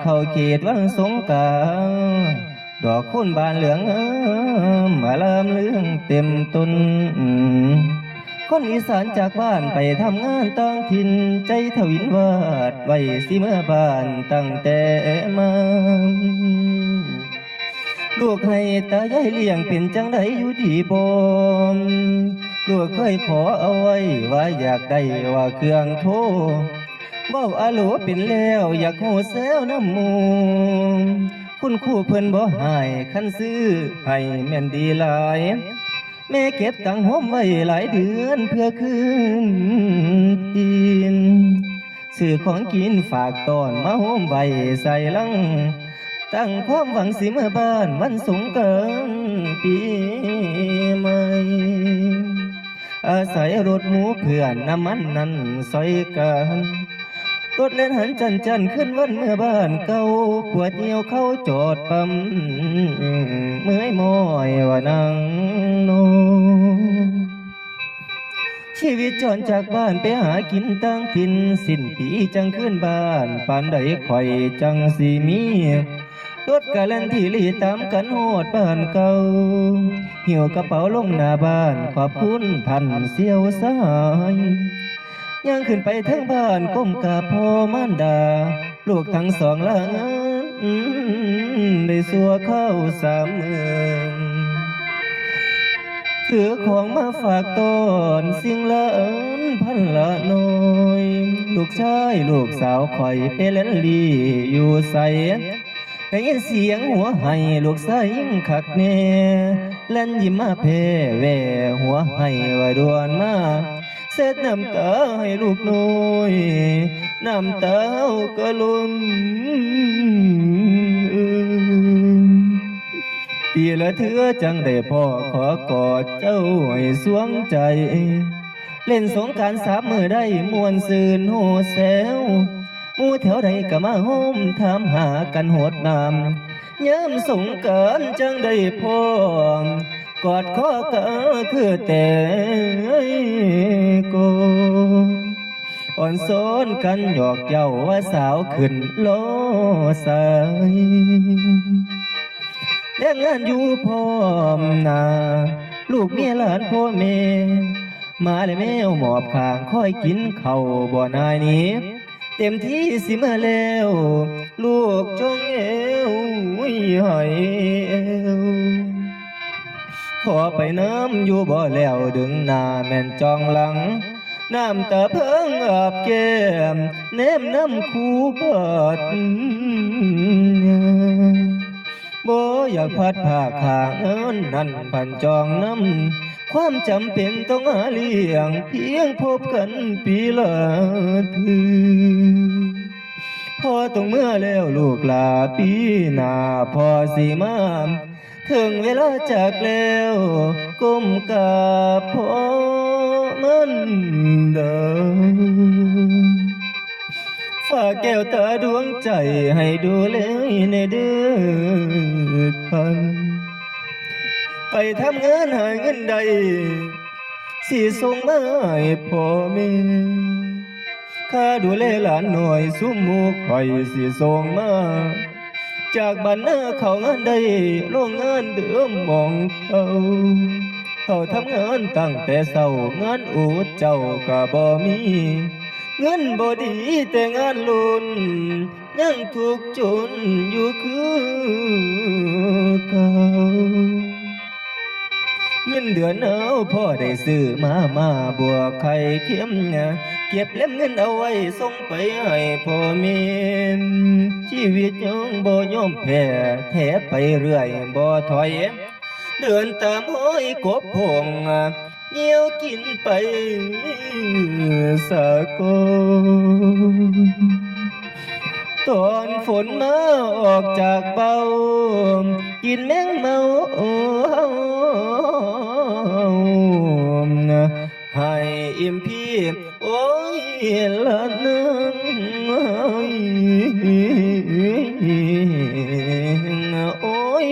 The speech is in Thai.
เข้าเขตวันสงกรานต์ดอกคูณบานเหลืองมาลามเลืองเต็มต้นคนอีสานจากบ้านไปทำงานต่างถิ่นใจทวินวาดไว้สิเมื่อบ้านตั้งแต่มาลูกให้ตายายเลี้ยงเป็นจังไดอยู่ดีบ่ลูกเคยขอเอาไว้ว่าอยากได้ว่าเครื่องโทรเว้าอาโหลเป็นแล้วอยากโหแซวน้ำหมูคุณครูเพิ่นบ่ให้คันซื้อให้แม่นดีหลายแม่เก็บตังค์หอมไว้หลายเดือนเพื่อคืนกินซื้อของกินฝากตอนมาหอมไว้ใส่ลังตั้งความหวังสิเมื่อบ้านวันสงกรานต์ปีใหม่อาศัยรถหมูเพื่อนน้ำมันนั้นซอยกันรถเล่นหันจันขึ้นวันเมื่อบ้านเก่าปวดเหี่ยวเข้าจอดปั๊มเมื่อยมอยว่านังโนชีวิตจรจากบ้านไปหากินตั้งถิ่นสิ้นปีจังขึ้นบ้านปานใดข่อยจังสีมีรถกะแล่นที่ลีตามกันโหดบ้านเก่าหิวกระเป๋าลงหน้าบ้านขอบคุณท่านเสียวสายยังขึ้นไปทั้งบ้านก้มกราบพ่อมารดาลูกทั้งสองหลานได้สัวเข้าสามเมืองถือของมาฝากตอนสิ่งละพันละน้อยลูกชายลูกสาวคอยเพลนลีอยู่ใสได้ยินเสียงหัวไห้ลูกชายยิ่งคักแน่เล่นยิ้มมาเพแวหัวไห้ว่าดวนมาเสร็จน้ำตาให้ลูกน้อยน้ำตาก็ล้นปีละเถือจังได้พ่อขอกอดเจ้าให้สวงใจเล่นสงการสามมือได้มวนซืนโหแซวหมู่แถวใดก็มาโฮมถามหากันโหดน้ำย้ำสงการจังได้พ่อกอดข้อก็คือแต่โกอ่อนโซนกันหยอกเย้าว่าสาวขึ้นโลสายเลี้ยงงานอยู่พร้อมหน้าลูกเมียหลานพ่อแม่มาเลยแมวหมอบข้างคอยกินข้าวบ่นายนี้เต็มที่สิมาแล้วลูกจงเอวให้เอวขอไปน้ำอยู่บ่แล้วดึงหน้าแม่นจองหลังน้ำตาเพิ่งอาบแก้มเนมน้ำคูบาดบ่อยากพัดผ้าขางเอินนั่นพันจองน้ำความจำเป็นต้องหาเลี้ยงเพียงพบกันปีละทีพอต้องเมื่อแล้วลูกลาปีหน้าพอสิมาถึงเวลาจากแล้วก้มกราบพ่อมันเดิมฝากแก้วตาดวงใจให้ดูแลในเดือนพันไปทำงานหาเงินใดสิส่งมาให้พ่อแม่ข้าดูแลหลานหน่อยสุมมูกคอยสิส่งมาจากบ้านนาเขางานใดโรงงานเดิมมองเขาทำงานตั้งแต่เช้างานอูดเจ้าก็บ่มีเงินบ่ดีแต่งานลุนยังถูกจนอยู่คือเก่าเงินเดือนเอาพ่อได้ซื้อมาบัวไข่เค็มเก็บเล่มเงินเอาไว้ส่งไปให้พ่อแม่ชีวิตยังบ่ยอมแพ้แถไปเรื่อยบ่ถอยเดินตามห้อยกบพงเหี่ยวกินไปสะกอนตอนฝนมาออกจากเบากินแมงเมาให้อิ่มพี่โอ้ยละนึงโอ้ย